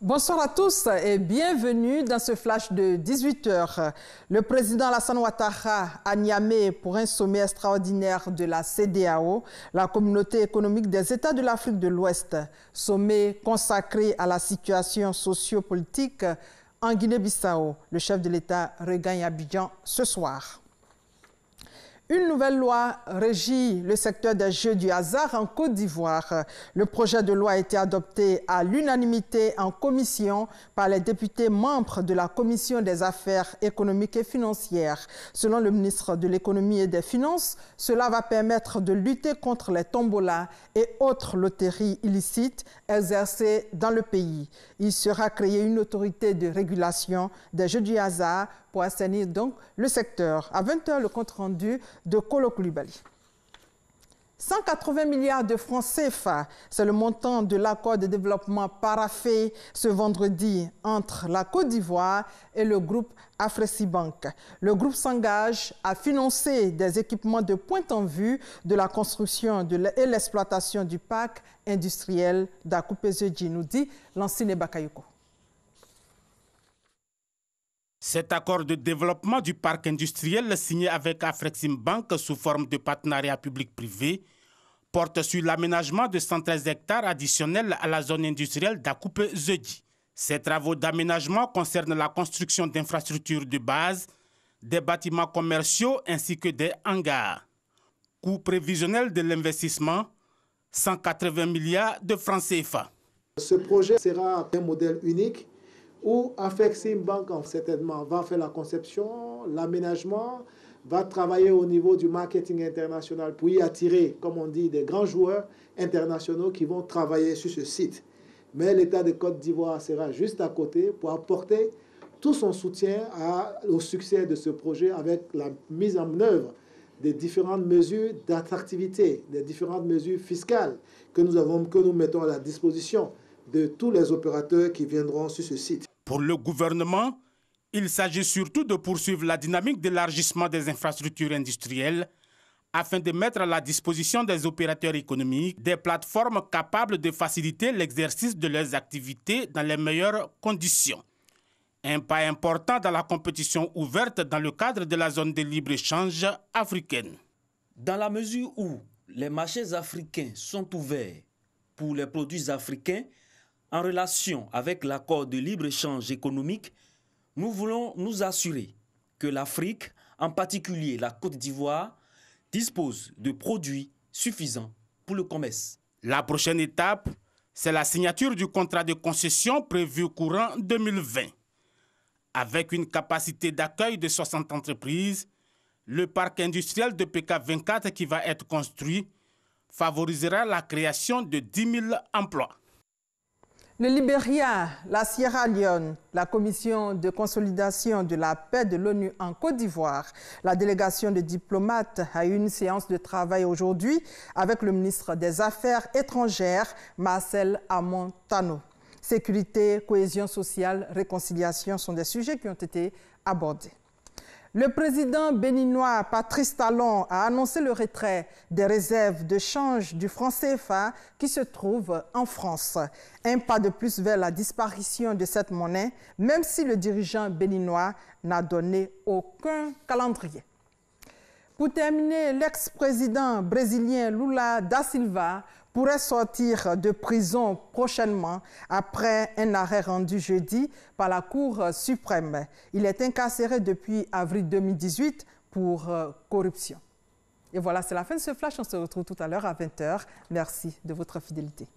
Bonsoir à tous et bienvenue dans ce flash de 18 h. Le président Alassane Ouattara à Niamey pour un sommet extraordinaire de la CEDEAO, la communauté économique des États de l'Afrique de l'Ouest. Sommet consacré à la situation sociopolitique en Guinée-Bissau. Le chef de l'État regagne Abidjan ce soir. Une nouvelle loi régit le secteur des jeux du hasard en Côte d'Ivoire. Le projet de loi a été adopté à l'unanimité en commission par les députés membres de la Commission des affaires économiques et financières. Selon le ministre de l'Économie et des Finances, cela va permettre de lutter contre les tombolas et autres loteries illicites exercées dans le pays. Il sera créé une autorité de régulation des jeux du hasard pour assainir donc le secteur. À 20 h, le compte rendu de Kolo Koulibaly. 180 milliards de francs CFA, c'est le montant de l'accord de développement paraphé ce vendredi entre la Côte d'Ivoire et le groupe Afreximbank. Le groupe s'engage à financer des équipements de pointe en vue de la construction et l'exploitation du parc industriel d'Akupé-Zedji, nous dit Lansine Bakayoko. Cet accord de développement du parc industriel signé avec Afreximbank sous forme de partenariat public-privé porte sur l'aménagement de 113 hectares additionnels à la zone industrielle d'Akupé-Zedji. Ces travaux d'aménagement concernent la construction d'infrastructures de base, des bâtiments commerciaux ainsi que des hangars. Coût prévisionnel de l'investissement, 180 milliards de francs CFA. Ce projet sera un modèle unique où Afreximbank certainement va faire la conception, l'aménagement, va travailler au niveau du marketing international pour y attirer, comme on dit, des grands joueurs internationaux qui vont travailler sur ce site. Mais l'État de Côte d'Ivoire sera juste à côté pour apporter tout son soutien au succès de ce projet avec la mise en œuvre des différentes mesures d'attractivité, des différentes mesures fiscales que nous mettons à la disposition de tous les opérateurs qui viendront sur ce site. Pour le gouvernement, il s'agit surtout de poursuivre la dynamique d'élargissement des infrastructures industrielles afin de mettre à la disposition des opérateurs économiques des plateformes capables de faciliter l'exercice de leurs activités dans les meilleures conditions. Un pas important dans la compétition ouverte dans le cadre de la zone de libre-échange africaine. Dans la mesure où les marchés africains sont ouverts pour les produits africains, en relation avec l'accord de libre-échange économique, nous voulons nous assurer que l'Afrique, en particulier la Côte d'Ivoire, dispose de produits suffisants pour le commerce. La prochaine étape, c'est la signature du contrat de concession prévu courant 2020. Avec une capacité d'accueil de 60 entreprises, le parc industriel de PK24 qui va être construit favorisera la création de 10 000 emplois. Le Libéria, la Sierra Leone, la Commission de consolidation de la paix de l'ONU en Côte d'Ivoire. La délégation de diplomates a eu une séance de travail aujourd'hui avec le ministre des Affaires étrangères, Marcel Amontano. Sécurité, cohésion sociale, réconciliation sont des sujets qui ont été abordés. Le président béninois Patrice Talon a annoncé le retrait des réserves de change du franc CFA qui se trouvent en France. Un pas de plus vers la disparition de cette monnaie, même si le dirigeant béninois n'a donné aucun calendrier. Pour terminer, l'ex-président brésilien Lula da Silva pourrait sortir de prison prochainement après un arrêt rendu jeudi par la Cour suprême. Il est incarcéré depuis avril 2018 pour corruption. Et voilà, c'est la fin de ce flash. On se retrouve tout à l'heure à 20 h. Merci de votre fidélité.